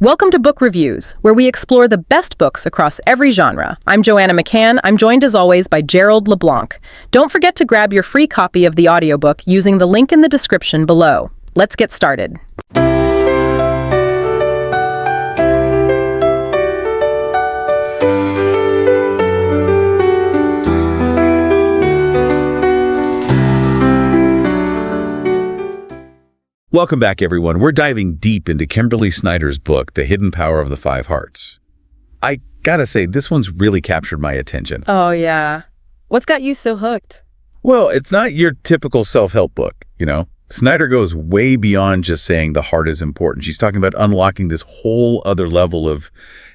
Welcome to Book Reviews, where we explore the best books across every genre. I'm Joanna McCann. I'm joined as always by Gerald LeBlanc. Don't forget to grab your free copy of the audiobook using the link in the description below. Let's get started. Welcome back, everyone. We're diving deep into Kimberly Snyder's book, The Hidden Power of the Five Hearts. I gotta say, this one's really captured my attention. Oh, yeah. What's got you so hooked? Well, it's not your typical self-help book, you know? Snyder goes way beyond just saying the heart is important. She's talking about unlocking this whole other level of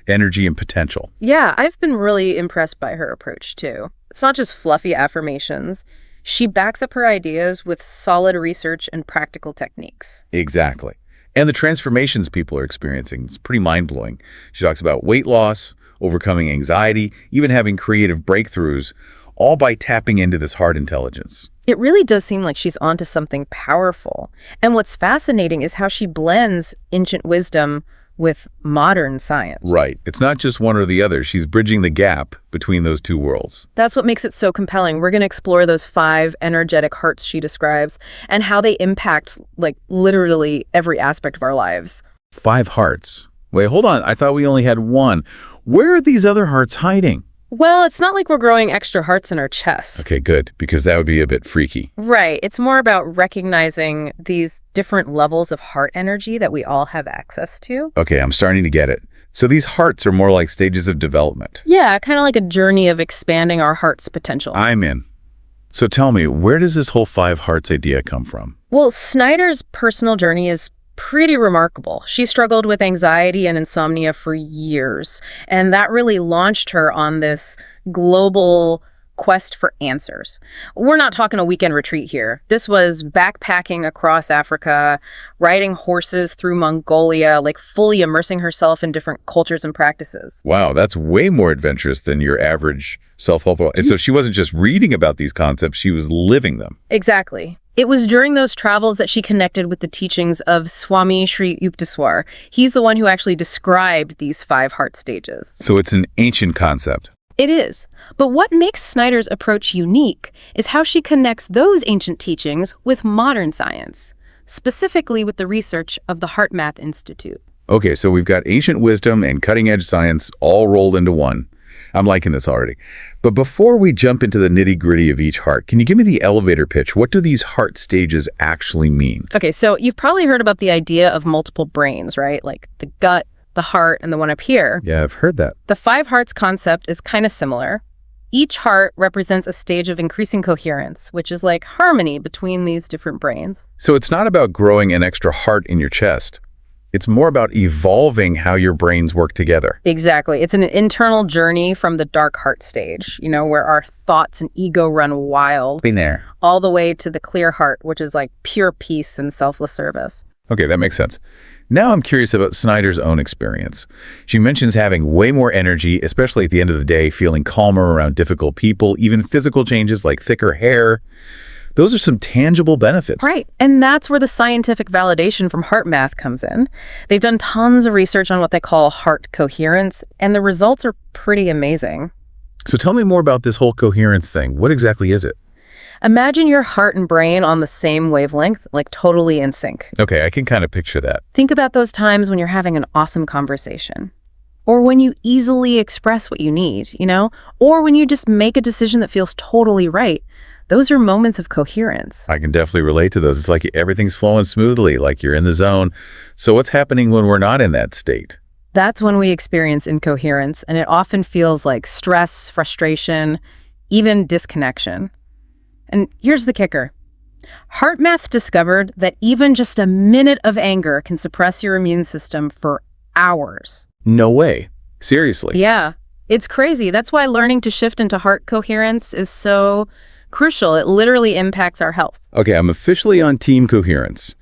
energy and potential. Yeah, I've been really impressed by her approach, too. It's not just fluffy affirmations. She backs up her ideas with solid research and practical techniques. Exactly. And the transformations people are experiencing, it's pretty mind-blowing. She talks about weight loss, overcoming anxiety, even having creative breakthroughs, all by tapping into this heart intelligence. It really does seem like she's onto something powerful. And what's fascinating is how she blends ancient wisdom with modern science. Right. It's not just one or the other. She's bridging the gap between those two worlds. That's what makes it so compelling. We're going to explore those 5 energetic hearts she describes and how they impact, literally every aspect of our lives. 5 hearts. Wait, hold on. I thought we only had one. Where are these other hearts hiding? Well, it's not like we're growing extra hearts in our chests. Okay, good, because that would be a bit freaky. Right. It's more about recognizing these different levels of heart energy that we all have access to. Okay, I'm starting to get it. So these hearts are more like stages of development. Yeah, kind of like a journey of expanding our heart's potential. I'm in. So tell me, where does this whole 5 hearts idea come from? Well, Snyder's personal journey is pretty remarkable. She struggled with anxiety and insomnia for years, and that really launched her on this global quest for answers. We're not talking a weekend retreat here. This was backpacking across Africa, riding horses through Mongolia, fully immersing herself in different cultures and practices. Wow, that's way more adventurous than your average self-help. And so she wasn't just reading about these concepts, she was living them. Exactly. It was during those travels that she connected with the teachings of Swami Sri Yukteswar. He's the one who actually described these 5 heart stages. So it's an ancient concept. It is. But what makes Snyder's approach unique is how she connects those ancient teachings with modern science, specifically with the research of the HeartMath Institute. Okay, so we've got ancient wisdom and cutting-edge science all rolled into one. I'm liking this already. But before we jump into the nitty-gritty of each heart, can you give me the elevator pitch? What do these heart stages actually mean? Okay, so you've probably heard about the idea of multiple brains, right? Like the gut, the heart, and the one up here. Yeah, I've heard that. The 5 hearts concept is kind of similar. Each heart represents a stage of increasing coherence, which is like harmony between these different brains. So it's not about growing an extra heart in your chest. It's more about evolving how your brains work together. Exactly. It's an internal journey from the dark heart stage, where our thoughts and ego run wild. Been there. All the way to the clear heart, which is like pure peace and selfless service. Okay, that makes sense. Now I'm curious about Snyder's own experience. She mentions having way more energy, especially at the end of the day, feeling calmer around difficult people, even physical changes like thicker hair. Those are some tangible benefits. Right. And that's where the scientific validation from HeartMath comes in. They've done tons of research on what they call heart coherence, and the results are pretty amazing. So tell me more about this whole coherence thing. What exactly is it? Imagine your heart and brain on the same wavelength, totally in sync. Okay, I can kind of picture that. Think about those times when you're having an awesome conversation, or when you easily express what you need, or when you just make a decision that feels totally right. Those are moments of coherence. I can definitely relate to those. It's like everything's flowing smoothly, like you're in the zone. So what's happening when we're not in that state? That's when we experience incoherence, and it often feels like stress, frustration, even disconnection. And here's the kicker. HeartMath discovered that even just a minute of anger can suppress your immune system for hours. No way. Seriously. Yeah, it's crazy. That's why learning to shift into heart coherence is so crucial. It literally impacts our health. Okay, I'm officially on team coherence.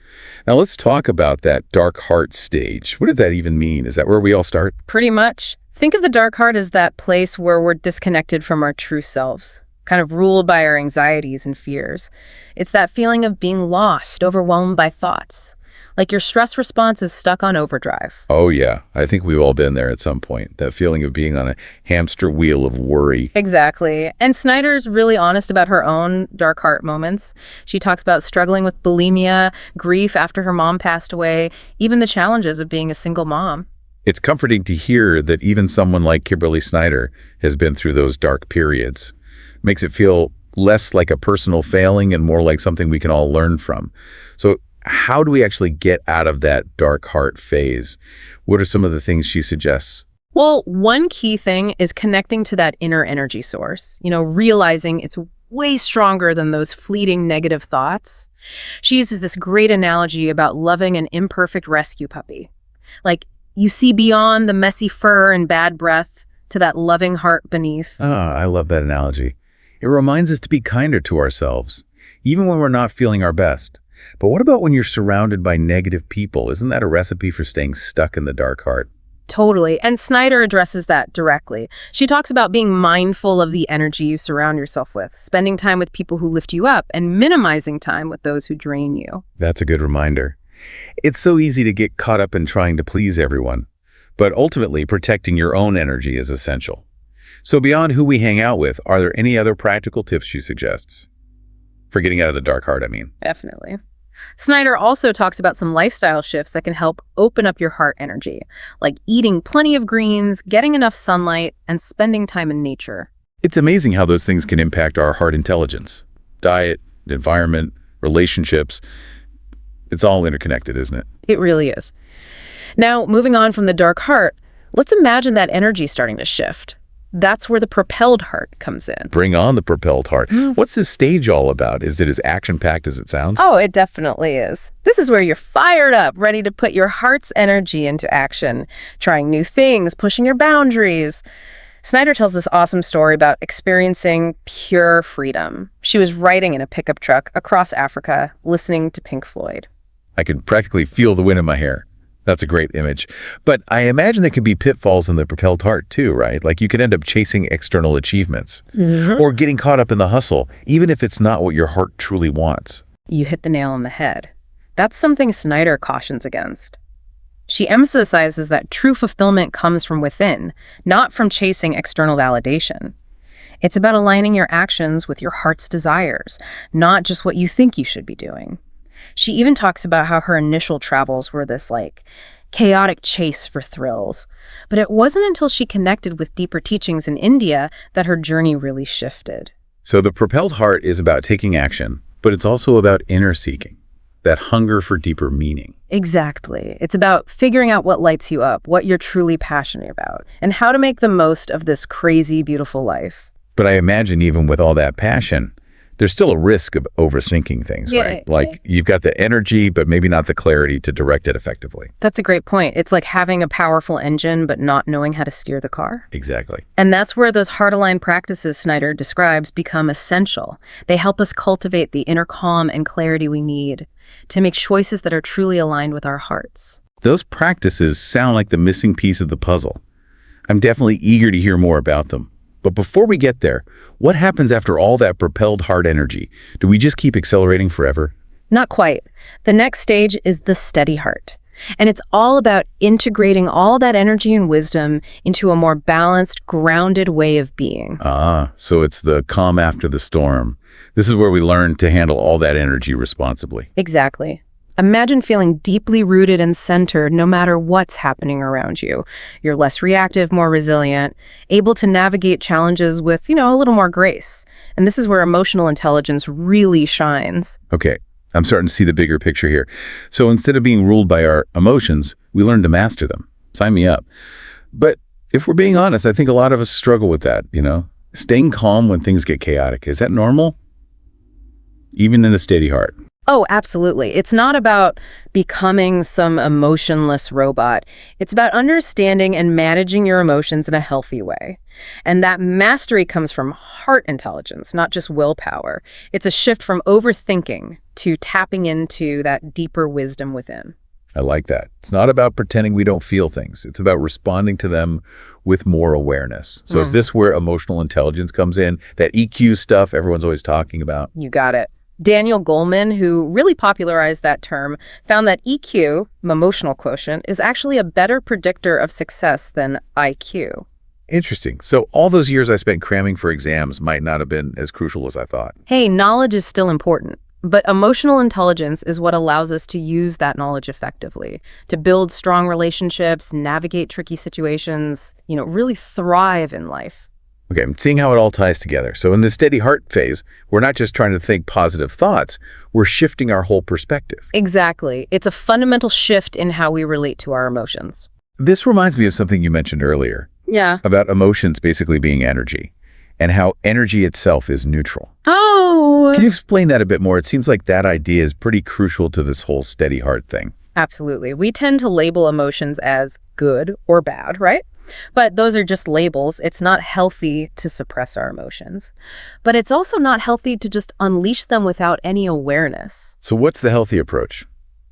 Now let's talk about that dark heart stage. What did that even mean? Is that where we all start? Pretty much. Think of the dark heart as that place where we're disconnected from our true selves, kind of ruled by our anxieties and fears. It's that feeling of being lost, overwhelmed by thoughts. Like your stress response is stuck on overdrive. Oh, yeah. I think we've all been there at some point. That feeling of being on a hamster wheel of worry. Exactly. And Snyder's really honest about her own dark heart moments. She talks about struggling with bulimia, grief after her mom passed away, even the challenges of being a single mom. It's comforting to hear that even someone like Kimberly Snyder has been through those dark periods. Makes it feel less like a personal failing and more like something we can all learn from. So how do we actually get out of that dark heart phase? What are some of the things she suggests? Well, one key thing is connecting to that inner energy source, realizing it's way stronger than those fleeting negative thoughts. She uses this great analogy about loving an imperfect rescue puppy. Like, you see beyond the messy fur and bad breath to that loving heart beneath. Ah, I love that analogy. It reminds us to be kinder to ourselves, even when we're not feeling our best. But what about when you're surrounded by negative people? Isn't that a recipe for staying stuck in the dark heart? Totally. And Snyder addresses that directly. She talks about being mindful of the energy you surround yourself with, spending time with people who lift you up, and minimizing time with those who drain you. That's a good reminder. It's so easy to get caught up in trying to please everyone, but ultimately protecting your own energy is essential. So beyond who we hang out with, are there any other practical tips she suggests? For getting out of the dark heart, I mean. Definitely. Snyder also talks about some lifestyle shifts that can help open up your heart energy, like eating plenty of greens, getting enough sunlight, and spending time in nature. It's amazing how those things can impact our heart intelligence. Diet, environment, relationships. It's all interconnected, isn't it? It really is. Now, moving on from the dark heart, let's imagine that energy starting to shift. That's where the propelled heart comes in. Bring on the propelled heart. What's this stage all about? Is it as action-packed as it sounds? Oh, it definitely is. This is where you're fired up, ready to put your heart's energy into action, trying new things, pushing your boundaries. Snyder tells this awesome story about experiencing pure freedom. She was riding in a pickup truck across Africa, listening to Pink Floyd. I can practically feel the wind in my hair. That's a great image. But I imagine there can be pitfalls in the propelled heart too, right? Like you could end up chasing external achievements or getting caught up in the hustle, even if it's not what your heart truly wants. You hit the nail on the head. That's something Snyder cautions against. She emphasizes that true fulfillment comes from within, not from chasing external validation. It's about aligning your actions with your heart's desires, not just what you think you should be doing. She even talks about how her initial travels were this, chaotic chase for thrills. But it wasn't until she connected with deeper teachings in India that her journey really shifted. So the propelled heart is about taking action, but it's also about inner seeking, that hunger for deeper meaning. Exactly. It's about figuring out what lights you up, what you're truly passionate about, and how to make the most of this crazy, beautiful life. But I imagine even with all that passion, there's still a risk of overthinking things, right? Like you've got the energy, but maybe not the clarity to direct it effectively. That's a great point. It's like having a powerful engine, but not knowing how to steer the car. Exactly. And that's where those heart-aligned practices Snyder describes become essential. They help us cultivate the inner calm and clarity we need to make choices that are truly aligned with our hearts. Those practices sound like the missing piece of the puzzle. I'm definitely eager to hear more about them. But before we get there, what happens after all that propelled heart energy? Do we just keep accelerating forever? Not quite. The next stage is the steady heart. And it's all about integrating all that energy and wisdom into a more balanced, grounded way of being. Ah, so it's the calm after the storm. This is where we learn to handle all that energy responsibly. Exactly. Imagine feeling deeply rooted and centered no matter what's happening around you. You're less reactive, more resilient, able to navigate challenges with, a little more grace. And this is where emotional intelligence really shines. Okay, I'm starting to see the bigger picture here. So instead of being ruled by our emotions, we learn to master them. Sign me up. But if we're being honest, I think a lot of us struggle with that, Staying calm when things get chaotic. Is that normal? Even in the steady heart. Oh, absolutely. It's not about becoming some emotionless robot. It's about understanding and managing your emotions in a healthy way. And that mastery comes from heart intelligence, not just willpower. It's a shift from overthinking to tapping into that deeper wisdom within. I like that. It's not about pretending we don't feel things. It's about responding to them with more awareness. So is this where emotional intelligence comes in? That EQ stuff everyone's always talking about? You got it. Daniel Goleman, who really popularized that term, found that EQ, emotional quotient, is actually a better predictor of success than IQ. Interesting. So all those years I spent cramming for exams might not have been as crucial as I thought. Hey, knowledge is still important, but emotional intelligence is what allows us to use that knowledge effectively, to build strong relationships, navigate tricky situations, really thrive in life. Okay, I'm seeing how it all ties together. So in the steady heart phase, we're not just trying to think positive thoughts, we're shifting our whole perspective. Exactly. It's a fundamental shift in how we relate to our emotions. This reminds me of something you mentioned earlier Yeah. about emotions basically being energy and how energy itself is neutral. Oh, Can you explain that a bit more? It seems like that idea is pretty crucial to this whole steady heart thing. absolutely. We tend to label emotions as good or bad, right? But those are just labels. It's not healthy to suppress our emotions. But it's also not healthy to just unleash them without any awareness. So what's the healthy approach?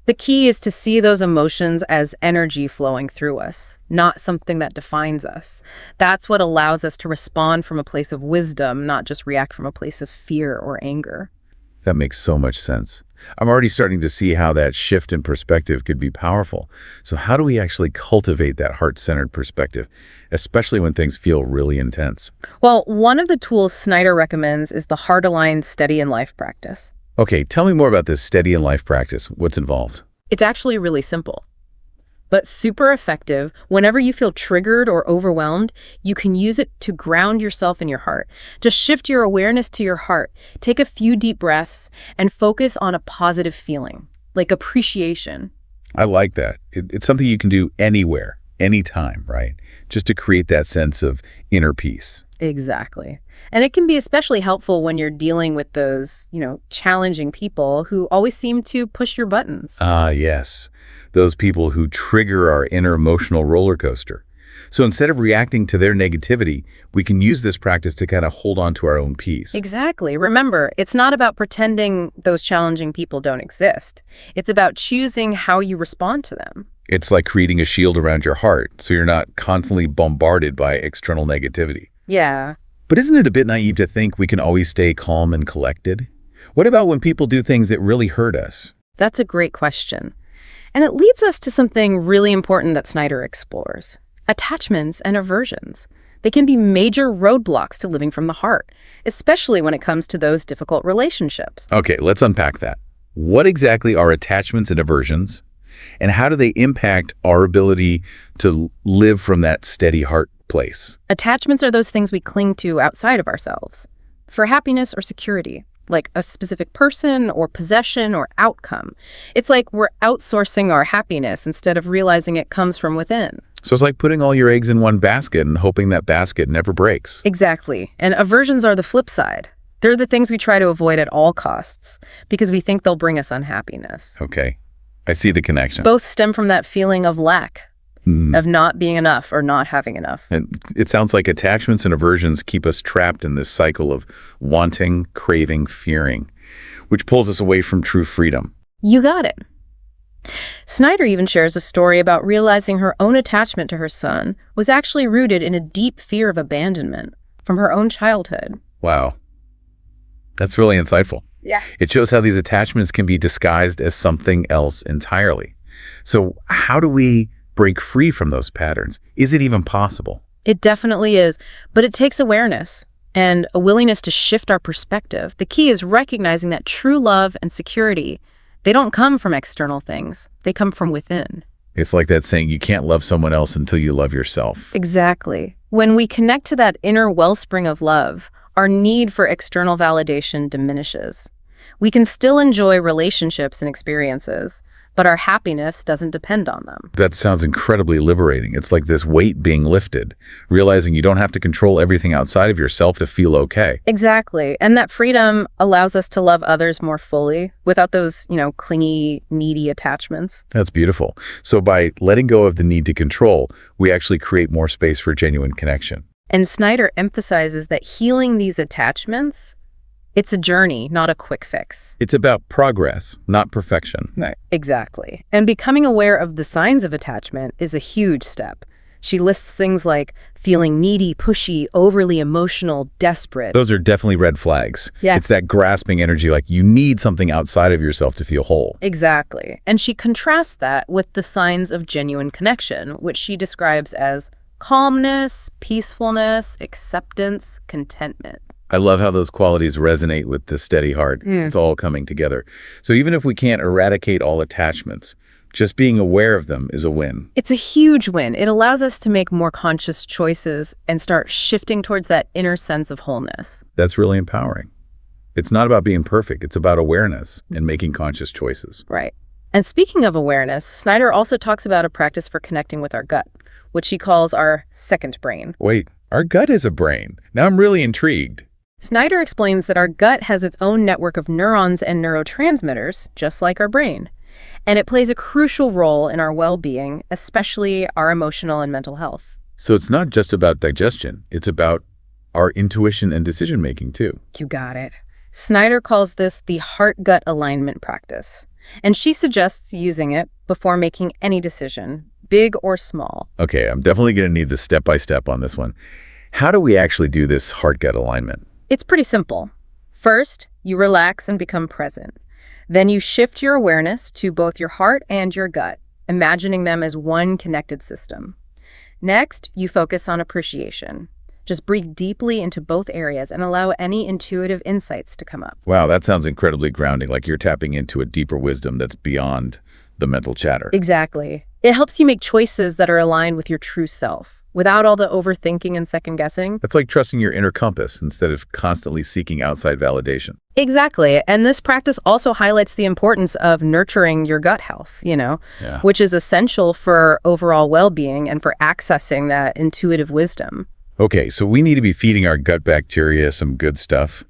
The key is to see those emotions as energy flowing through us, not something that defines us. That's what allows us to respond from a place of wisdom, not just react from a place of fear or anger. That makes so much sense. I'm already starting to see how that shift in perspective could be powerful. So how do we actually cultivate that heart-centered perspective, especially when things feel really intense? Well, one of the tools Snyder recommends is the heart-aligned steady in life practice. Okay, tell me more about this steady in life practice. What's involved? It's actually really simple, but super effective. Whenever you feel triggered or overwhelmed, you can use it to ground yourself in your heart. Just shift your awareness to your heart. Take a few deep breaths and focus on a positive feeling, like appreciation. I like that. It's something you can do anywhere, anytime, right? Just to create that sense of inner peace. Exactly. And it can be especially helpful when you're dealing with those, challenging people who always seem to push your buttons. Ah, yes. Those people who trigger our inner emotional roller coaster. So instead of reacting to their negativity, we can use this practice to kind of hold on to our own peace. Exactly. Remember, it's not about pretending those challenging people don't exist. It's about choosing how you respond to them. It's like creating a shield around your heart so you're not constantly bombarded by external negativity. Yeah. But isn't it a bit naive to think we can always stay calm and collected? What about when people do things that really hurt us? That's a great question. And it leads us to something really important that Snyder explores. Attachments and aversions. They can be major roadblocks to living from the heart, especially when it comes to those difficult relationships. Okay, let's unpack that. What exactly are attachments and aversions? And how do they impact our ability to live from that steady heart place? Attachments are those things we cling to outside of ourselves for happiness or security, like a specific person or possession or outcome. It's like we're outsourcing our happiness instead of realizing it comes from within. So it's like putting all your eggs in one basket and hoping that basket never breaks. Exactly. And aversions are the flip side. They're the things we try to avoid at all costs because we think they'll bring us unhappiness. Okay, I see the connection. Both stem from that feeling of lack, of not being enough or not having enough. And it sounds like attachments and aversions keep us trapped in this cycle of wanting, craving, fearing, which pulls us away from true freedom. You got it. Snyder even shares a story about realizing her own attachment to her son was actually rooted in a deep fear of abandonment from her own childhood. Wow. That's really insightful. Yeah. It shows how these attachments can be disguised as something else entirely. So how do we break free from those patterns? Is it even possible? It definitely is, but it takes awareness and a willingness to shift our perspective. The key is recognizing that true love and security, they don't come from external things. They come from within. It's like that saying, you can't love someone else until you love yourself. Exactly. When we connect to that inner wellspring of love, our need for external validation diminishes. We can still enjoy relationships and experiences, but our happiness doesn't depend on them. That sounds incredibly liberating. It's like this weight being lifted, realizing you don't have to control everything outside of yourself to feel okay. Exactly. And that freedom allows us to love others more fully without those, clingy, needy attachments. That's beautiful. So by letting go of the need to control, we actually create more space for genuine connection. And Snyder emphasizes that healing these attachments, it's a journey, not a quick fix. It's about progress, not perfection. Right. Exactly. And becoming aware of the signs of attachment is a huge step. She lists things like feeling needy, pushy, overly emotional, desperate. Those are definitely red flags. Yeah. It's that grasping energy, like you need something outside of yourself to feel whole. Exactly. And she contrasts that with the signs of genuine connection, which she describes as calmness, peacefulness, acceptance, contentment. I love how those qualities resonate with the steady heart. It's all coming together. So even if we can't eradicate all attachments, just being aware of them is a win. It's a huge win. It allows us to make more conscious choices and start shifting towards that inner sense of wholeness. That's really empowering. It's not about being perfect. It's about awareness and making conscious choices. Right. And speaking of awareness, Snyder also talks about a practice for connecting with our gut, which she calls our second brain. Wait, our gut is a brain. Now I'm really intrigued. Snyder explains that our gut has its own network of neurons and neurotransmitters, just like our brain. And it plays a crucial role in our well-being, especially our emotional and mental health. So it's not just about digestion. It's about our intuition and decision-making, too. You got it. Snyder calls this the heart-gut alignment practice. And she suggests using it before making any decision, big or small. Okay, I'm definitely going to need the step-by-step on this one. How do we actually do this heart-gut alignment? It's pretty simple. First, you relax and become present. Then you shift your awareness to both your heart and your gut, imagining them as one connected system. Next, you focus on appreciation. Just breathe deeply into both areas and allow any intuitive insights to come up. Wow, that sounds incredibly grounding, like you're tapping into a deeper wisdom that's beyond the mental chatter. Exactly. It helps you make choices that are aligned with your true self, without all the overthinking and second-guessing. That's like trusting your inner compass instead of constantly seeking outside validation. Exactly. And this practice also highlights the importance of nurturing your gut health, which is essential for overall well-being and for accessing that intuitive wisdom. Okay, so we need to be feeding our gut bacteria some good stuff.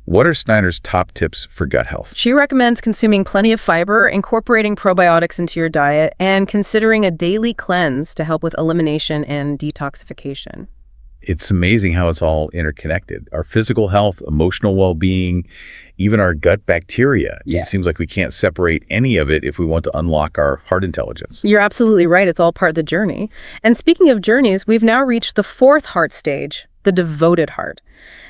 What are Snyder's top tips for gut health? She recommends consuming plenty of fiber, incorporating probiotics into your diet, and considering a daily cleanse to help with elimination and detoxification. It's amazing how it's all interconnected. Our physical health, emotional well-being, even our gut bacteria. Yeah. It seems like we can't separate any of it if we want to unlock our heart intelligence. You're absolutely right. It's all part of the journey. And speaking of journeys, we've now reached the fourth heart stage, the devoted heart.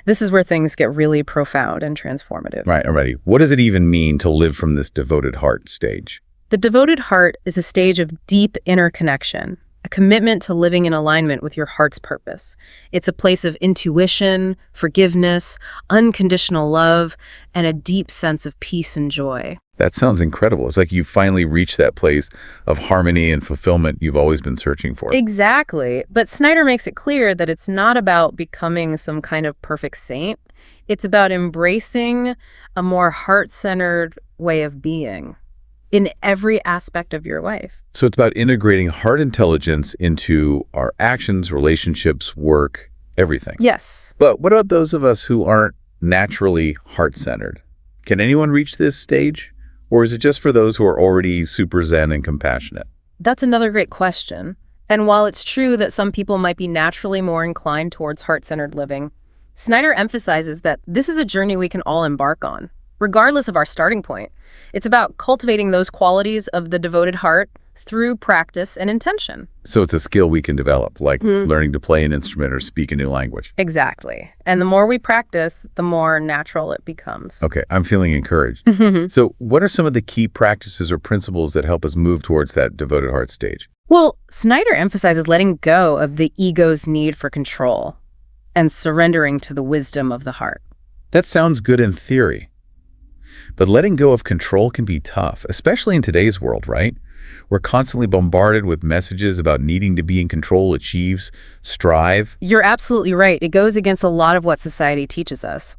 This is where things get really profound and transformative. Right, already. What does it even mean to live from this devoted heart stage? The devoted heart is a stage of deep inner connection, a commitment to living in alignment with your heart's purpose. It's a place of intuition, forgiveness, unconditional love, and a deep sense of peace and joy. That sounds incredible. It's like you finally reached that place of harmony and fulfillment you've always been searching for. Exactly. But Snyder makes it clear that it's not about becoming some kind of perfect saint. It's about embracing a more heart-centered way of being in every aspect of your life. So it's about integrating heart intelligence into our actions, relationships, work, everything. Yes. But what about those of us who aren't naturally heart-centered? Can anyone reach this stage? Or is it just for those who are already super zen and compassionate? That's another great question. And while it's true that some people might be naturally more inclined towards heart-centered living, Snyder emphasizes that this is a journey we can all embark on, regardless of our starting point. It's about cultivating those qualities of the devoted heart through practice and intention. So it's a skill we can develop, like learning to play an instrument or speak a new language. Exactly. And the more we practice, the more natural it becomes. Okay, I'm feeling encouraged. So what are some of the key practices or principles that help us move towards that devoted heart stage? Well, Snyder emphasizes letting go of the ego's need for control and surrendering to the wisdom of the heart. That sounds good in theory. But letting go of control can be tough, especially in today's world, right? We're constantly bombarded with messages about needing to be in control, achieve, strive. You're absolutely right. It goes against a lot of what society teaches us.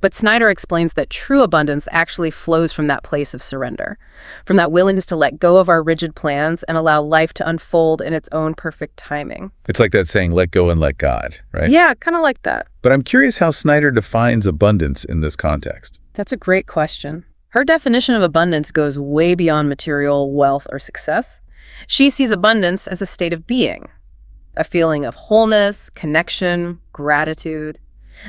But Snyder explains that true abundance actually flows from that place of surrender, from that willingness to let go of our rigid plans and allow life to unfold in its own perfect timing. It's like that saying, let go and let God, right? Yeah, kind of like that. But I'm curious how Snyder defines abundance in this context. That's a great question. Her definition of abundance goes way beyond material wealth or success. She sees abundance as a state of being, a feeling of wholeness, connection, gratitude.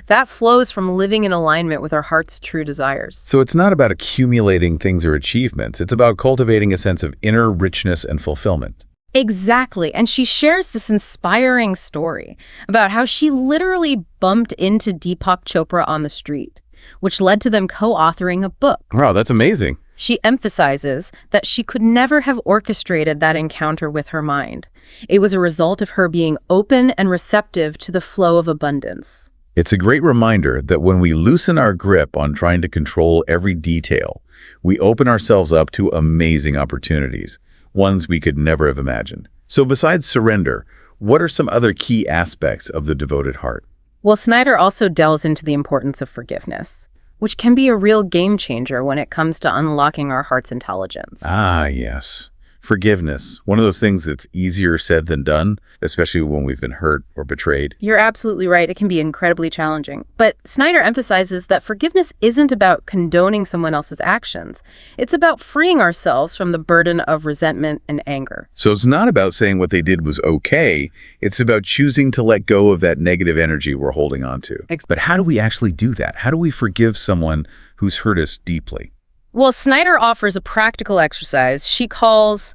That flows from living in alignment with our heart's true desires. So it's not about accumulating things or achievements. It's about cultivating a sense of inner richness and fulfillment. Exactly. And she shares this inspiring story about how she literally bumped into Deepak Chopra on the street, which led to them co-authoring a book. Wow, that's amazing. She emphasizes that she could never have orchestrated that encounter with her mind. It was a result of her being open and receptive to the flow of abundance. It's a great reminder that when we loosen our grip on trying to control every detail, we open ourselves up to amazing opportunities, ones we could never have imagined. So besides surrender, what are some other key aspects of the devoted heart? Well, Snyder also delves into the importance of forgiveness, which can be a real game changer when it comes to unlocking our heart's intelligence. Ah, yes. Forgiveness. One of those things that's easier said than done, especially when we've been hurt or betrayed. You're absolutely right. It can be incredibly challenging. But Snyder emphasizes that forgiveness isn't about condoning someone else's actions. It's about freeing ourselves from the burden of resentment and anger. So it's not about saying what they did was okay. It's about choosing to let go of that negative energy we're holding on to. But how do we actually do that? How do we forgive someone who's hurt us deeply? Well, Snyder offers a practical exercise she calls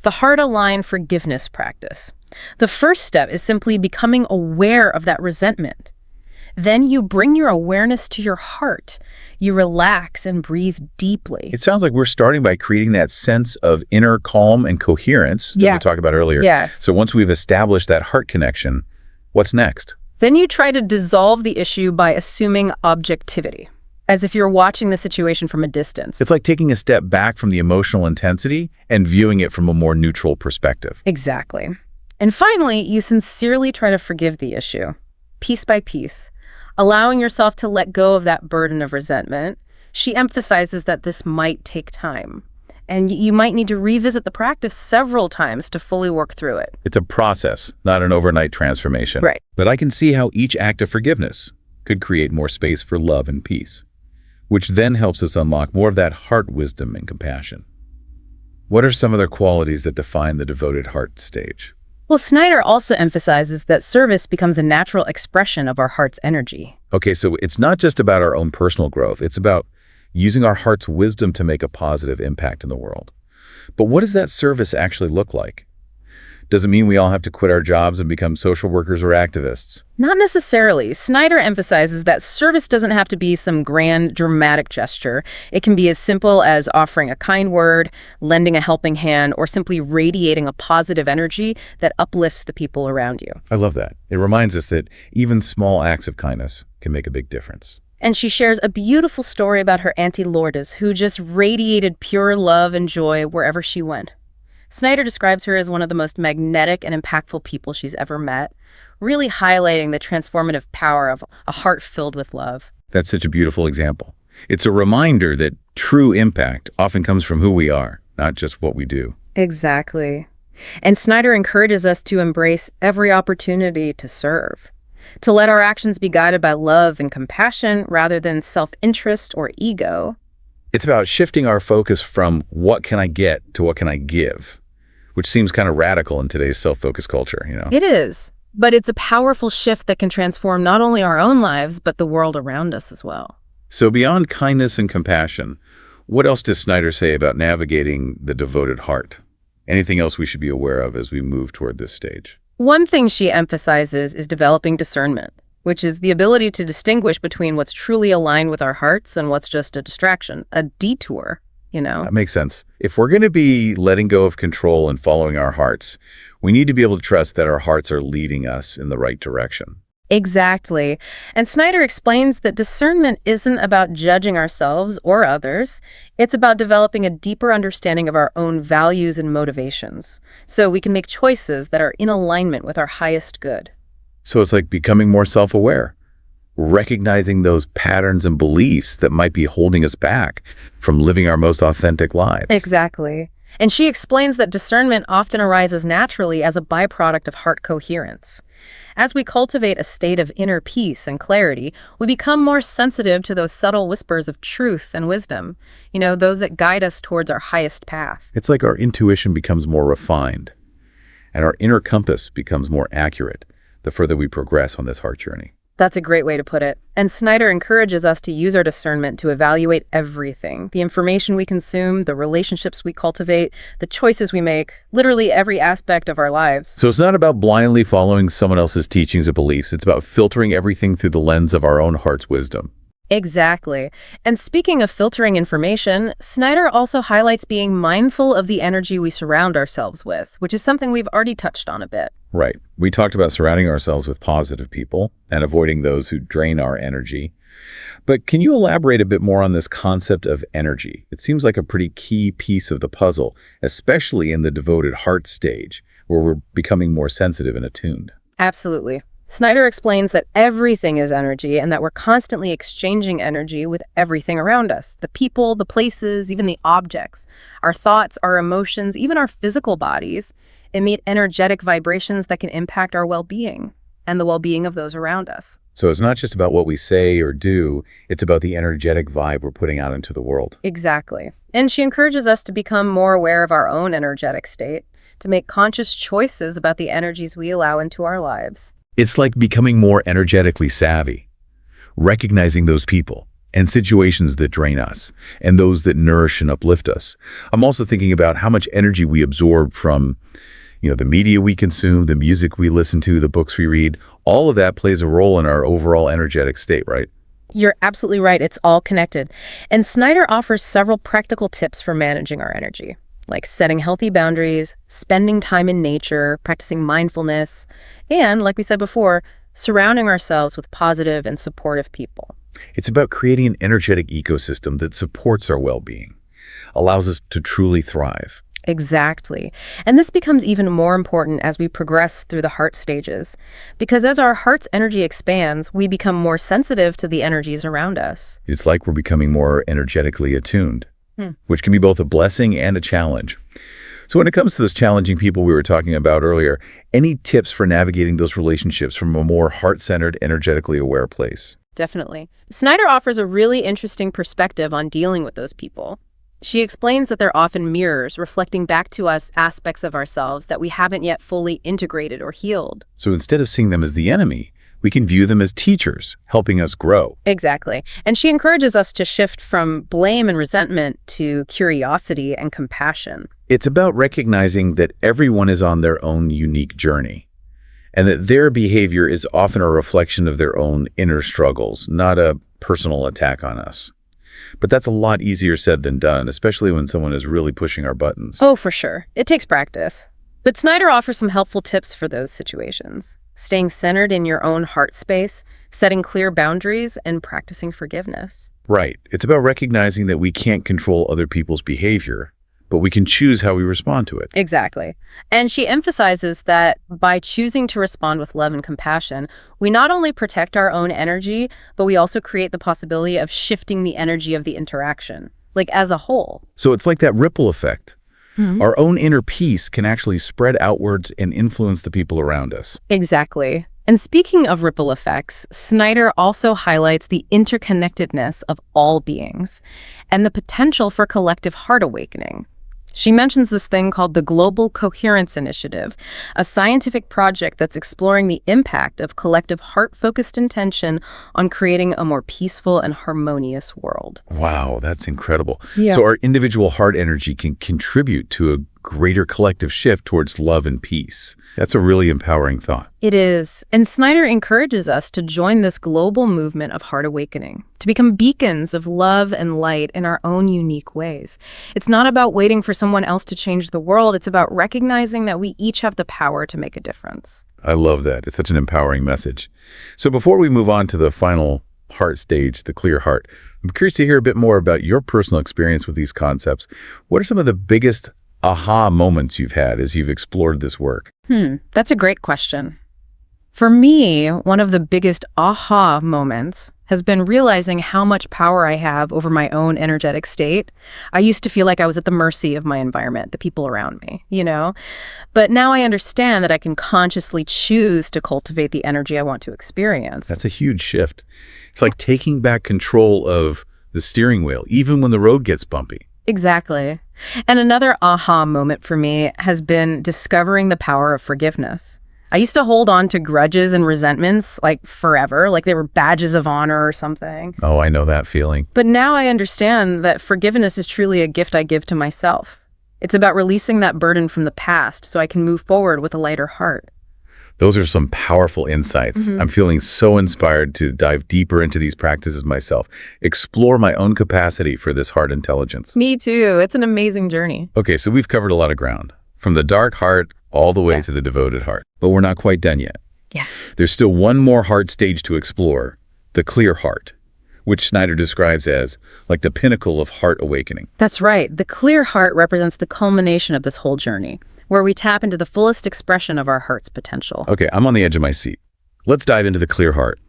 the heart-aligned forgiveness practice. The first step is simply becoming aware of that resentment. Then you bring your awareness to your heart. You relax and breathe deeply. It sounds like we're starting by creating that sense of inner calm and coherence that we talked about earlier. Yes. So once we've established that heart connection, what's next? Then you try to dissolve the issue by assuming objectivity, as if you're watching the situation from a distance. It's like taking a step back from the emotional intensity and viewing it from a more neutral perspective. Exactly. And finally, you sincerely try to forgive the issue, piece by piece, allowing yourself to let go of that burden of resentment. She emphasizes that this might take time, and you might need to revisit the practice several times to fully work through it. It's a process, not an overnight transformation. Right. But I can see how each act of forgiveness could create more space for love and peace, which then helps us unlock more of that heart wisdom and compassion. What are some other qualities that define the devoted heart stage? Well, Snyder also emphasizes that service becomes a natural expression of our heart's energy. Okay, so it's not just about our own personal growth. It's about using our heart's wisdom to make a positive impact in the world. But what does that service actually look like? Does it mean we all have to quit our jobs and become social workers or activists? Not necessarily. Snyder emphasizes that service doesn't have to be some grand, dramatic gesture. It can be as simple as offering a kind word, lending a helping hand, or simply radiating a positive energy that uplifts the people around you. I love that. It reminds us that even small acts of kindness can make a big difference. And she shares a beautiful story about her Auntie Lourdes, who just radiated pure love and joy wherever she went. Snyder describes her as one of the most magnetic and impactful people she's ever met, really highlighting the transformative power of a heart filled with love. That's such a beautiful example. It's a reminder that true impact often comes from who we are, not just what we do. Exactly. And Snyder encourages us to embrace every opportunity to serve, to let our actions be guided by love and compassion rather than self-interest or ego. It's about shifting our focus from what can I get to what can I give, which seems kind of radical in today's self-focused culture, you know? It is, but it's a powerful shift that can transform not only our own lives, but the world around us as well. So beyond kindness and compassion, what else does Snyder say about navigating the devoted heart? Anything else we should be aware of as we move toward this stage? One thing she emphasizes is developing discernment, which is the ability to distinguish between what's truly aligned with our hearts and what's just a distraction, a detour, you know? That makes sense. If we're going to be letting go of control and following our hearts, we need to be able to trust that our hearts are leading us in the right direction. Exactly. And Snyder explains that discernment isn't about judging ourselves or others. It's about developing a deeper understanding of our own values and motivations, so we can make choices that are in alignment with our highest good. So it's like becoming more self-aware, recognizing those patterns and beliefs that might be holding us back from living our most authentic lives. Exactly. And she explains that discernment often arises naturally as a byproduct of heart coherence. As we cultivate a state of inner peace and clarity, we become more sensitive to those subtle whispers of truth and wisdom, you know, those that guide us towards our highest path. It's like our intuition becomes more refined, and our inner compass becomes more accurate the further we progress on this heart journey. That's a great way to put it. And Snyder encourages us to use our discernment to evaluate everything, the information we consume, the relationships we cultivate, the choices we make, literally every aspect of our lives. So it's not about blindly following someone else's teachings or beliefs. It's about filtering everything through the lens of our own heart's wisdom. Exactly. And speaking of filtering information, Snyder also highlights being mindful of the energy we surround ourselves with, which is something we've already touched on a bit. Right. We talked about surrounding ourselves with positive people and avoiding those who drain our energy. But can you elaborate a bit more on this concept of energy? It seems like a pretty key piece of the puzzle, especially in the devoted heart stage, where we're becoming more sensitive and attuned. Absolutely. Snyder explains that everything is energy and that we're constantly exchanging energy with everything around us. The people, the places, even the objects. Our thoughts, our emotions, even our physical bodies emit energetic vibrations that can impact our well-being and the well-being of those around us. So it's not just about what we say or do, it's about the energetic vibe we're putting out into the world. Exactly. And she encourages us to become more aware of our own energetic state, to make conscious choices about the energies we allow into our lives. It's like becoming more energetically savvy, recognizing those people and situations that drain us and those that nourish and uplift us. I'm also thinking about how much energy we absorb from, the media we consume, the music we listen to, the books we read. All of that plays a role in our overall energetic state, right? You're absolutely right. It's all connected. And Snyder offers several practical tips for managing our energy, like setting healthy boundaries, spending time in nature, practicing mindfulness, and, like we said before, surrounding ourselves with positive and supportive people. It's about creating an energetic ecosystem that supports our well-being, allows us to truly thrive. Exactly. And this becomes even more important as we progress through the heart stages, because as our heart's energy expands, we become more sensitive to the energies around us. It's like we're becoming more energetically attuned, which can be both a blessing and a challenge. So when it comes to those challenging people we were talking about earlier, any tips for navigating those relationships from a more heart-centered, energetically aware place? Definitely. Snyder offers a really interesting perspective on dealing with those people. She explains that they're often mirrors reflecting back to us aspects of ourselves that we haven't yet fully integrated or healed. So instead of seeing them as the enemy, we can view them as teachers, helping us grow. Exactly. And she encourages us to shift from blame and resentment to curiosity and compassion. It's about recognizing that everyone is on their own unique journey, and that their behavior is often a reflection of their own inner struggles, not a personal attack on us. But that's a lot easier said than done, especially when someone is really pushing our buttons. Oh, for sure. It takes practice. But Snyder offers some helpful tips for those situations. Staying centered in your own heart space, setting clear boundaries, and practicing forgiveness. Right. It's about recognizing that we can't control other people's behavior, but we can choose how we respond to it. Exactly. And she emphasizes that by choosing to respond with love and compassion, we not only protect our own energy, but we also create the possibility of shifting the energy of the interaction, like as a whole. So it's like that ripple effect. Our own inner peace can actually spread outwards and influence the people around us. Exactly. And speaking of ripple effects, Snyder also highlights the interconnectedness of all beings and the potential for collective heart awakening. She mentions this thing called the Global Coherence Initiative, a scientific project that's exploring the impact of collective heart-focused intention on creating a more peaceful and harmonious world. Wow, that's incredible. Yeah. So our individual heart energy can contribute to a greater collective shift towards love and peace. That's a really empowering thought. It is. And Snyder encourages us to join this global movement of heart awakening, to become beacons of love and light in our own unique ways. It's not about waiting for someone else to change the world. It's about recognizing that we each have the power to make a difference. I love that. It's such an empowering message. So before we move on to the final heart stage, the clear heart, I'm curious to hear a bit more about your personal experience with these concepts. What are some of the biggest aha moments you've had as you've explored this work? That's a great question. For me, one of the biggest aha moments has been realizing how much power I have over my own energetic state. I used to feel like I was at the mercy of my environment, the people around me, But now I understand that I can consciously choose to cultivate the energy I want to experience. That's a huge shift. It's like taking back control of the steering wheel, even when the road gets bumpy. Exactly. And another aha moment for me has been discovering the power of forgiveness. I I used to hold on to grudges and resentments like forever, like they were badges of honor or something. Oh, I know that feeling. But now I understand that forgiveness is truly a gift I give to myself. It's about releasing that burden from the past so I can move forward with a lighter heart. Those are some powerful insights. I'm feeling so inspired to dive deeper into these practices myself, explore my own capacity for this heart intelligence. Me too. It's an amazing journey. Okay, so we've covered a lot of ground, from the dark heart all the way to the devoted heart. But we're not quite done yet. Yeah. There's still one more heart stage to explore, the clear heart, which Snyder describes as like the pinnacle of heart awakening. That's right. The clear heart represents the culmination of this whole journey, where we tap into the fullest expression of our heart's potential. Okay, I'm on the edge of my seat. Let's dive into the clear heart.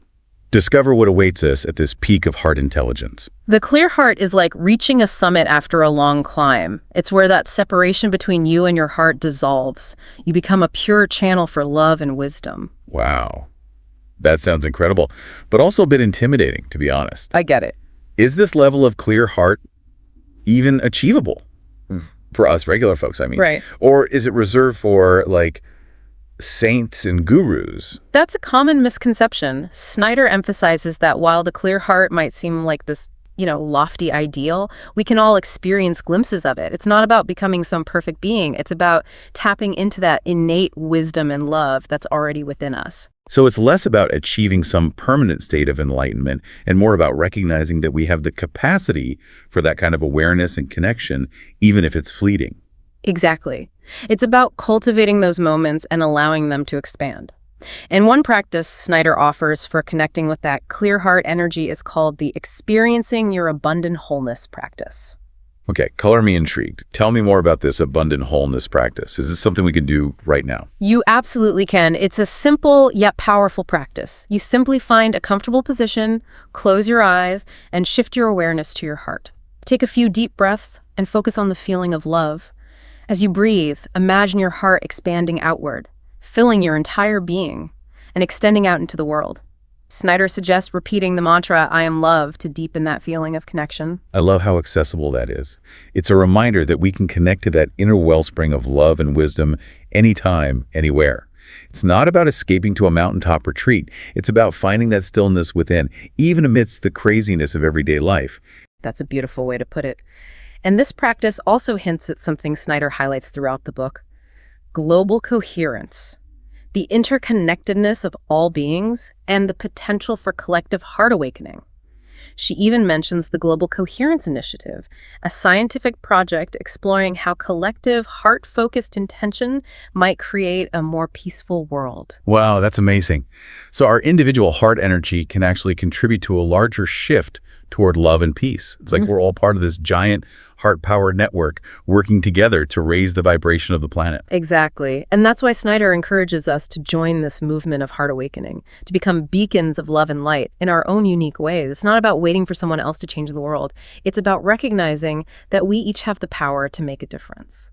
Discover what awaits us at this peak of heart intelligence. The clear heart is like reaching a summit after a long climb. It's where that separation between you and your heart dissolves. You become a pure channel for love and wisdom. Wow. That sounds incredible, but also a bit intimidating, to be honest. I get it. Is this level of clear heart even achievable? For us regular folks, I mean. Right. Or is it reserved for, like, saints and gurus? That's a common misconception. Snyder emphasizes that while the clear heart might seem like this, lofty ideal, we can all experience glimpses of it. It's not about becoming some perfect being. It's about tapping into that innate wisdom and love that's already within us. So it's less about achieving some permanent state of enlightenment and more about recognizing that we have the capacity for that kind of awareness and connection, even if it's fleeting. Exactly. It's about cultivating those moments and allowing them to expand. And one practice Snyder offers for connecting with that clear heart energy is called the Experiencing Your Abundant Wholeness practice. Okay, color me intrigued. Tell me more about this abundant wholeness practice. Is this something we can do right now? You absolutely can. It's a simple yet powerful practice. You simply find a comfortable position, close your eyes, and shift your awareness to your heart. Take a few deep breaths and focus on the feeling of love. As you breathe, imagine your heart expanding outward, filling your entire being, and extending out into the world. Snyder suggests repeating the mantra, "I am love," to deepen that feeling of connection. I love how accessible that is. It's a reminder that we can connect to that inner wellspring of love and wisdom anytime, anywhere. It's not about escaping to a mountaintop retreat. It's about finding that stillness within, even amidst the craziness of everyday life. That's a beautiful way to put it. And this practice also hints at something Snyder highlights throughout the book: global coherence. The interconnectedness of all beings, and the potential for collective heart awakening. She even mentions the Global Coherence Initiative, a scientific project exploring how collective, heart-focused intention might create a more peaceful world. Wow, that's amazing. So our individual heart energy can actually contribute to a larger shift toward love and peace. It's like we're all part of this giant heart power network working together to raise the vibration of the planet. Exactly. And that's why Snyder encourages us to join this movement of heart awakening, to become beacons of love and light in our own unique ways. It's not about waiting for someone else to change the world. It's about recognizing that we each have the power to make a difference.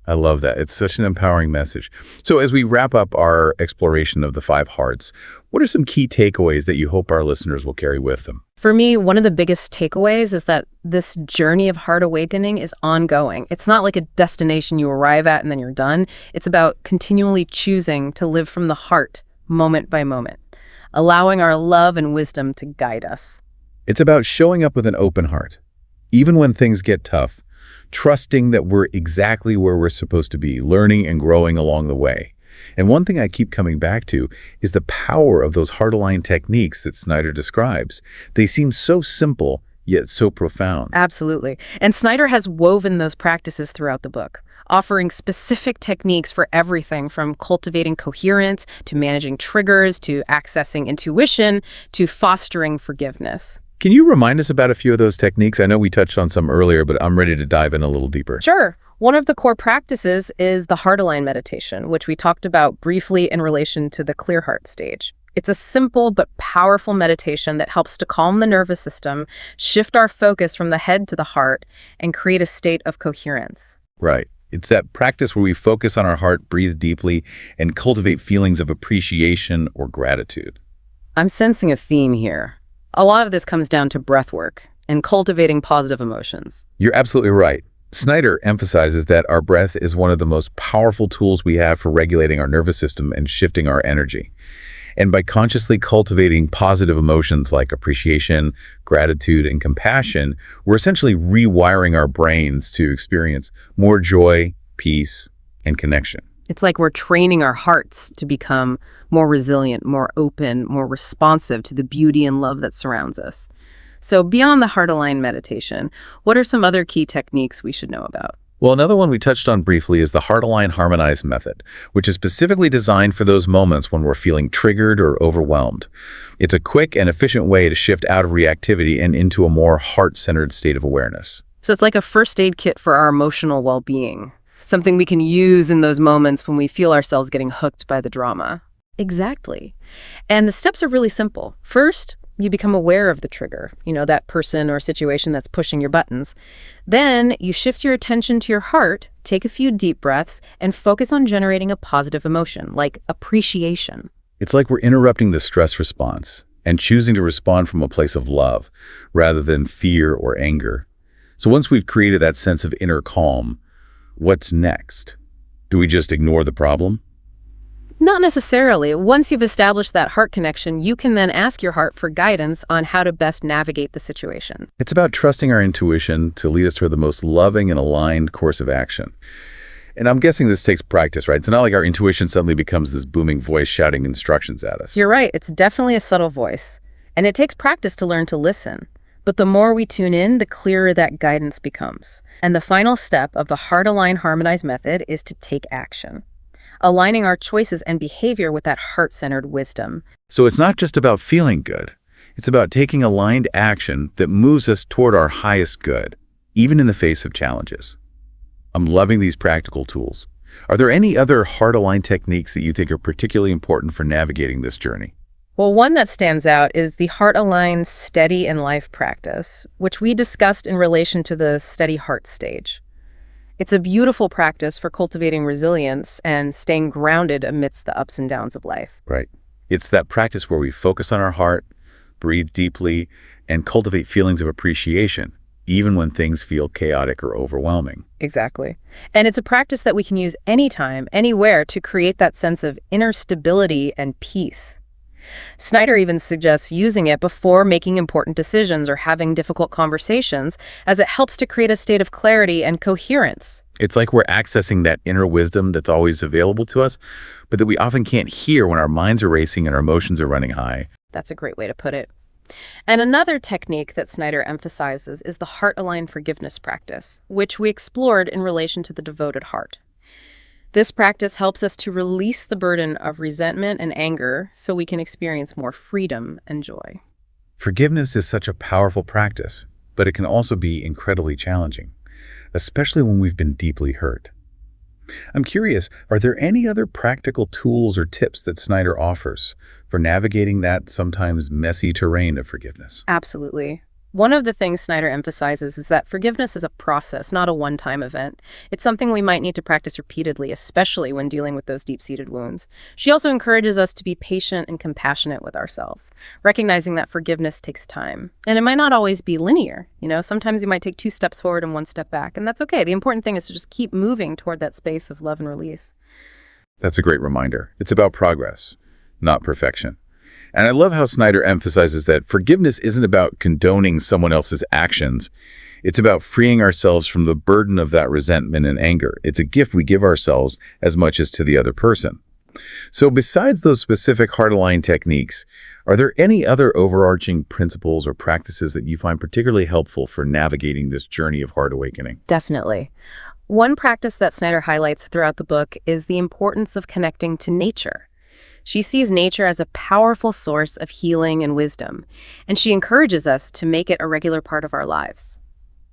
I love that. It's such an empowering message. So as we wrap up our exploration of the 5 hearts, what are some key takeaways that you hope our listeners will carry with them? For me, one of the biggest takeaways is that this journey of heart awakening is ongoing. It's not like a destination you arrive at and then you're done. It's about continually choosing to live from the heart, moment by moment, allowing our love and wisdom to guide us. It's about showing up with an open heart, even when things get tough, trusting that we're exactly where we're supposed to be, learning and growing along the way. And one thing I keep coming back to is the power of those heart-aligned techniques that Snyder describes. They seem so simple, yet so profound. Absolutely. And Snyder has woven those practices throughout the book, offering specific techniques for everything from cultivating coherence, to managing triggers, to accessing intuition, to fostering forgiveness. Can you remind us about a few of those techniques? I know we touched on some earlier, but I'm ready to dive in a little deeper. Sure. One of the core practices is the heart aligned meditation, which we talked about briefly in relation to the clear heart stage. It's a simple but powerful meditation that helps to calm the nervous system, shift our focus from the head to the heart, and create a state of coherence. Right. It's that practice where we focus on our heart, breathe deeply, and cultivate feelings of appreciation or gratitude. I'm sensing a theme here. A lot of this comes down to breath work and cultivating positive emotions. You're absolutely right. Snyder emphasizes that our breath is one of the most powerful tools we have for regulating our nervous system and shifting our energy. And by consciously cultivating positive emotions like appreciation, gratitude, and compassion, we're essentially rewiring our brains to experience more joy, peace, and connection. It's like we're training our hearts to become more resilient, more open, more responsive to the beauty and love that surrounds us. So beyond the heart-aligned meditation, what are some other key techniques we should know about? Well, another one we touched on briefly is the Heart-Align Harmonized method, which is specifically designed for those moments when we're feeling triggered or overwhelmed. It's a quick and efficient way to shift out of reactivity and into a more heart-centered state of awareness. So it's like a first aid kit for our emotional well-being, something we can use in those moments when we feel ourselves getting hooked by the drama. Exactly. And the steps are really simple. First, you become aware of the trigger, that person or situation that's pushing your buttons. Then you shift your attention to your heart, take a few deep breaths, and focus on generating a positive emotion, like appreciation. It's like we're interrupting the stress response and choosing to respond from a place of love rather than fear or anger. So once we've created that sense of inner calm, what's next? Do we just ignore the problem? Not necessarily. Once you've established that heart connection, you can then ask your heart for guidance on how to best navigate the situation. It's about trusting our intuition to lead us toward the most loving and aligned course of action. And I'm guessing this takes practice, right? It's not like our intuition suddenly becomes this booming voice shouting instructions at us. You're right. It's definitely a subtle voice. And it takes practice to learn to listen. But the more we tune in, the clearer that guidance becomes. And the final step of the Heart-Align Harmonized method is to take action, aligning our choices and behavior with that heart-centered wisdom. So it's not just about feeling good. It's about taking aligned action that moves us toward our highest good, even in the face of challenges. I'm loving these practical tools. Are there any other heart-aligned techniques that you think are particularly important for navigating this journey? Well, one that stands out is the Heart-Aligned Steady in Life practice, which we discussed in relation to the steady heart stage. It's a beautiful practice for cultivating resilience and staying grounded amidst the ups and downs of life. Right. It's that practice where we focus on our heart, breathe deeply, and cultivate feelings of appreciation, even when things feel chaotic or overwhelming. Exactly. And it's a practice that we can use anytime, anywhere to create that sense of inner stability and peace. Snyder even suggests using it before making important decisions or having difficult conversations, as it helps to create a state of clarity and coherence. It's like we're accessing that inner wisdom that's always available to us, but that we often can't hear when our minds are racing and our emotions are running high. That's a great way to put it. And another technique that Snyder emphasizes is the heart-aligned forgiveness practice, which we explored in relation to the devoted heart. This practice helps us to release the burden of resentment and anger so we can experience more freedom and joy. Forgiveness is such a powerful practice, but it can also be incredibly challenging, especially when we've been deeply hurt. I'm curious, are there any other practical tools or tips that Snyder offers for navigating that sometimes messy terrain of forgiveness? Absolutely. One of the things Snyder emphasizes is that forgiveness is a process, not a one-time event. It's something we might need to practice repeatedly, especially when dealing with those deep-seated wounds. She also encourages us to be patient and compassionate with ourselves, recognizing that forgiveness takes time. And it might not always be linear. Sometimes you might take 2 steps forward and 1 step back, and that's okay. The important thing is to just keep moving toward that space of love and release. That's a great reminder. It's about progress, not perfection. And I love how Snyder emphasizes that forgiveness isn't about condoning someone else's actions. It's about freeing ourselves from the burden of that resentment and anger. It's a gift we give ourselves as much as to the other person. So besides those specific heart-aligned techniques, are there any other overarching principles or practices that you find particularly helpful for navigating this journey of heart awakening? Definitely. One practice that Snyder highlights throughout the book is the importance of connecting to nature. She sees nature as a powerful source of healing and wisdom, and she encourages us to make it a regular part of our lives.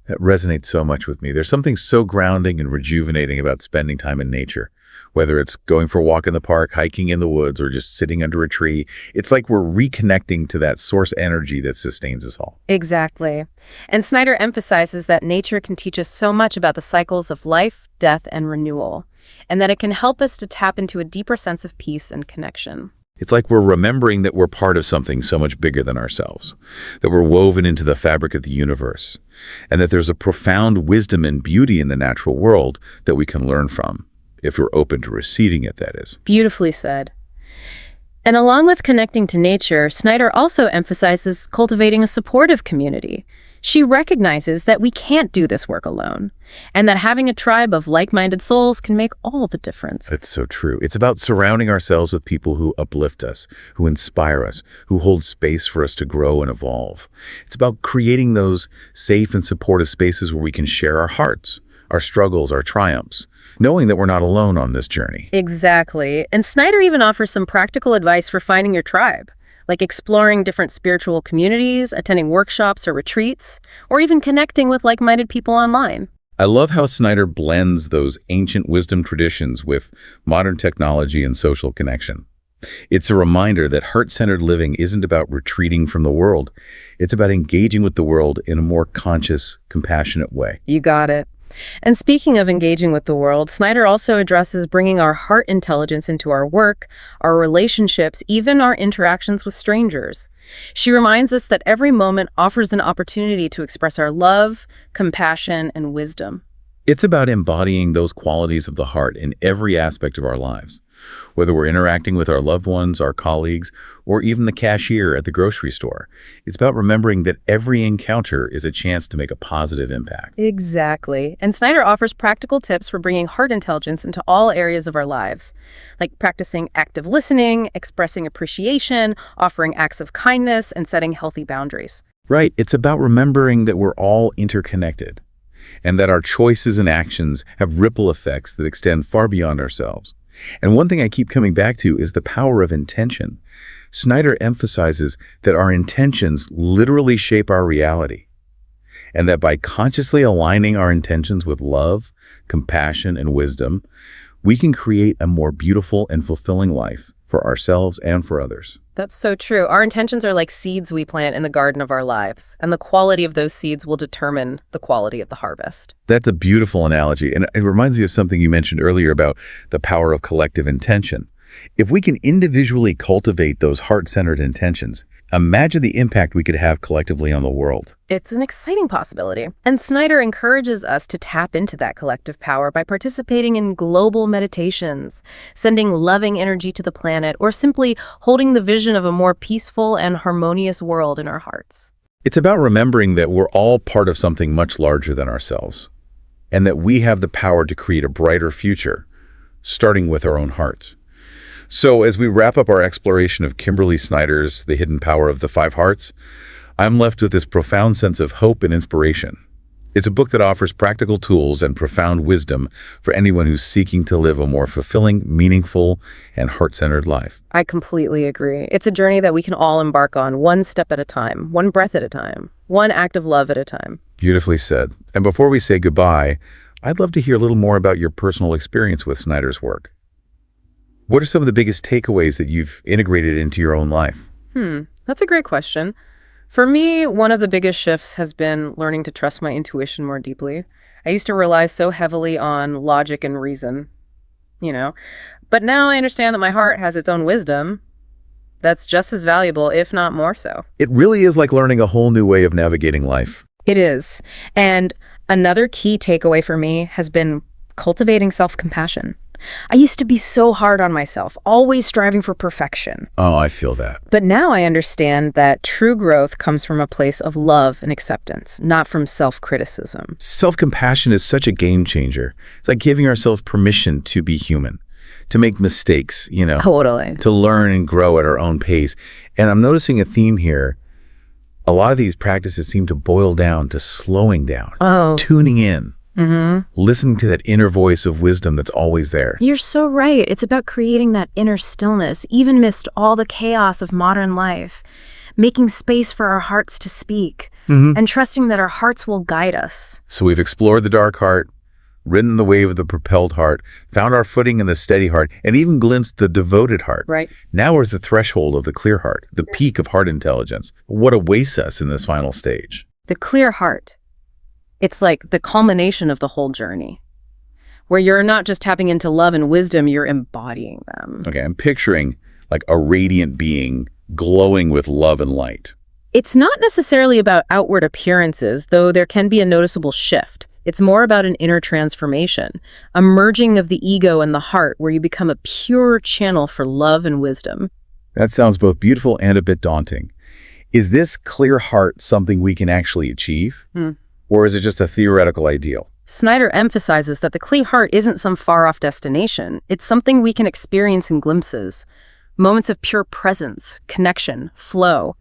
That resonates so much with me. There's something so grounding and rejuvenating about spending time in nature. Whether it's going for a walk in the park, hiking in the woods, or just sitting under a tree, it's like we're reconnecting to that source energy that sustains us all. Exactly. And Snyder emphasizes that nature can teach us so much about the cycles of life, death, and renewal, and that it can help us to tap into a deeper sense of peace and connection. It's like we're remembering that we're part of something so much bigger than ourselves, that we're woven into the fabric of the universe, and that there's a profound wisdom and beauty in the natural world that we can learn from, if we're open to receiving it, that is. Beautifully said. And along with connecting to nature, Snyder also emphasizes cultivating a supportive community. She recognizes that we can't do this work alone, and that having a tribe of like-minded souls can make all the difference. That's so true. It's about surrounding ourselves with people who uplift us, who inspire us, who hold space for us to grow and evolve. It's about creating those safe and supportive spaces where we can share our hearts, our struggles, our triumphs, knowing that we're not alone on this journey. Exactly. And Snyder even offers some practical advice for finding your tribe, like exploring different spiritual communities, attending workshops or retreats, or even connecting with like-minded people online. I love how Snyder blends those ancient wisdom traditions with modern technology and social connection. It's a reminder that heart-centered living isn't about retreating from the world. It's about engaging with the world in a more conscious, compassionate way. You got it. And speaking of engaging with the world, Snyder also addresses bringing our heart intelligence into our work, our relationships, even our interactions with strangers. She reminds us that every moment offers an opportunity to express our love, compassion, and wisdom. It's about embodying those qualities of the heart in every aspect of our lives. Whether we're interacting with our loved ones, our colleagues, or even the cashier at the grocery store, it's about remembering that every encounter is a chance to make a positive impact. Exactly. And Snyder offers practical tips for bringing heart intelligence into all areas of our lives, like practicing active listening, expressing appreciation, offering acts of kindness, and setting healthy boundaries. Right. It's about remembering that we're all interconnected and that our choices and actions have ripple effects that extend far beyond ourselves. And one thing I keep coming back to is the power of intention. Snyder emphasizes that our intentions literally shape our reality, and that by consciously aligning our intentions with love, compassion, and wisdom, we can create a more beautiful and fulfilling life for ourselves and for others. That's so true. Our intentions are like seeds we plant in the garden of our lives, and the quality of those seeds will determine the quality of the harvest. That's a beautiful analogy, and it reminds me of something you mentioned earlier about the power of collective intention. If we can individually cultivate those heart-centered intentions, imagine the impact we could have collectively on the world. It's an exciting possibility. And Snyder encourages us to tap into that collective power by participating in global meditations, sending loving energy to the planet, or simply holding the vision of a more peaceful and harmonious world in our hearts. It's about remembering that we're all part of something much larger than ourselves, and that we have the power to create a brighter future, starting with our own hearts. So as we wrap up our exploration of Kimberly Snyder's The Hidden Power of the Five Hearts, I'm left with this profound sense of hope and inspiration. It's a book that offers practical tools and profound wisdom for anyone who's seeking to live a more fulfilling, meaningful, and heart-centered life. I completely agree. It's a journey that we can all embark on one step at a time, one breath at a time, one act of love at a time. Beautifully said. And before we say goodbye, I'd love to hear a little more about your personal experience with Snyder's work. What are some of the biggest takeaways that you've integrated into your own life? That's a great question. For me, one of the biggest shifts has been learning to trust my intuition more deeply. I used to rely so heavily on logic and reason, but now I understand that my heart has its own wisdom that's just as valuable, if not more so. It really is like learning a whole new way of navigating life. It is. And another key takeaway for me has been cultivating self-compassion. I used to be so hard on myself, always striving for perfection. Oh, I feel that. But now I understand that true growth comes from a place of love and acceptance, not from self-criticism. Self-compassion is such a game changer. It's like giving ourselves permission to be human, to make mistakes, Totally. to learn and grow at our own pace. And I'm noticing a theme here. A lot of these practices seem to boil down to slowing down, tuning in. Listening to that inner voice of wisdom that's always there. You're so right. It's about creating that inner stillness, even amidst all the chaos of modern life, making space for our hearts to speak, and trusting that our hearts will guide us. So we've explored the dark heart, ridden the wave of the propelled heart, found our footing in the steady heart, and even glimpsed the devoted heart. Right. Now we're at the threshold of the clear heart, the peak of heart intelligence. What awaits us in this final stage? The clear heart. It's like the culmination of the whole journey, where you're not just tapping into love and wisdom, you're embodying them. Okay, I'm picturing like a radiant being glowing with love and light. It's not necessarily about outward appearances, though there can be a noticeable shift. It's more about an inner transformation, a merging of the ego and the heart where you become a pure channel for love and wisdom. That sounds both beautiful and a bit daunting. Is this clear heart something we can actually achieve? Or is it just a theoretical ideal? Snyder emphasizes that the clear heart isn't some far-off destination. It's something we can experience in glimpses. Moments of pure presence, connection, flow.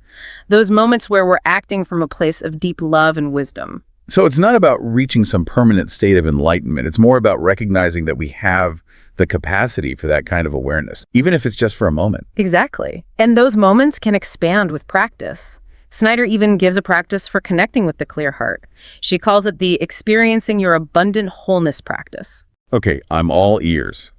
Those moments where we're acting from a place of deep love and wisdom. So it's not about reaching some permanent state of enlightenment. It's more about recognizing that we have the capacity for that kind of awareness, even if it's just for a moment. Exactly. And those moments can expand with practice. Snyder even gives a practice for connecting with the clear heart. She calls it the experiencing your abundant wholeness practice. Okay, I'm all ears.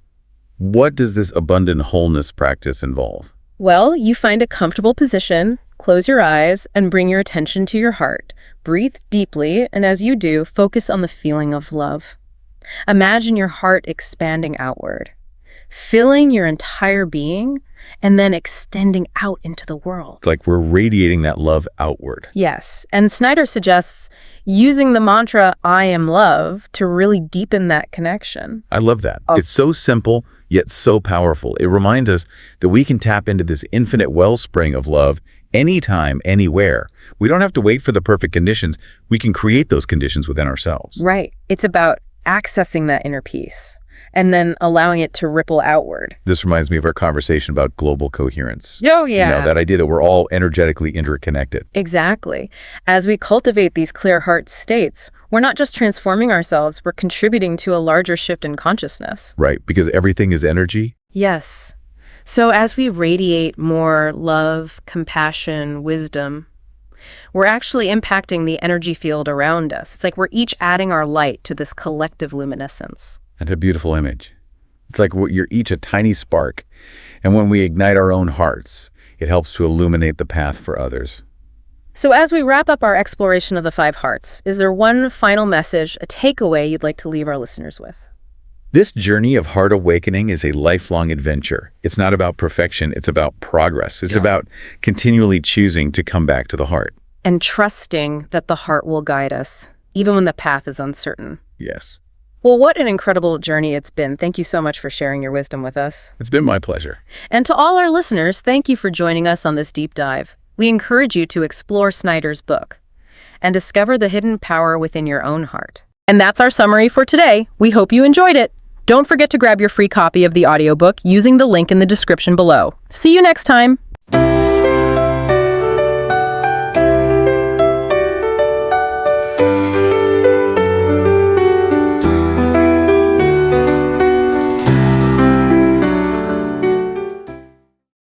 What does this abundant wholeness practice involve? Well, you find a comfortable position, close your eyes, and bring your attention to your heart. Breathe deeply, and as you do, focus on the feeling of love. Imagine your heart expanding outward, filling your entire being, and then extending out into the world. Like we're radiating that love outward. Yes, and Snyder suggests using the mantra, I am love, to really deepen that connection. I love that. It's so simple, yet so powerful. It reminds us that we can tap into this infinite wellspring of love anytime, anywhere. We don't have to wait for the perfect conditions. We can create those conditions within ourselves. Right. It's about accessing that inner peace and then allowing it to ripple outward. This reminds me of our conversation about global coherence. Oh, yeah. You know, that idea that we're all energetically interconnected. Exactly. As we cultivate these clear heart states, we're not just transforming ourselves, we're contributing to a larger shift in consciousness. Right, because everything is energy. Yes. So as we radiate more love, compassion, wisdom, we're actually impacting the energy field around us. It's like we're each adding our light to this collective luminescence. That's a beautiful image. It's like you're each a tiny spark, and when we ignite our own hearts, it helps to illuminate the path for others. So as we wrap up our exploration of the 5 hearts, is there one final message, a takeaway you'd like to leave our listeners with? This journey of heart awakening is a lifelong adventure. It's not about perfection, it's about progress. It's about continually choosing to come back to the heart. And trusting that the heart will guide us, even when the path is uncertain. Yes. Well, what an incredible journey it's been. Thank you so much for sharing your wisdom with us. It's been my pleasure. And to all our listeners, thank you for joining us on this deep dive. We encourage you to explore Snyder's book and discover the hidden power within your own heart. And that's our summary for today. We hope you enjoyed it. Don't forget to grab your free copy of the audiobook using the link in the description below. See you next time.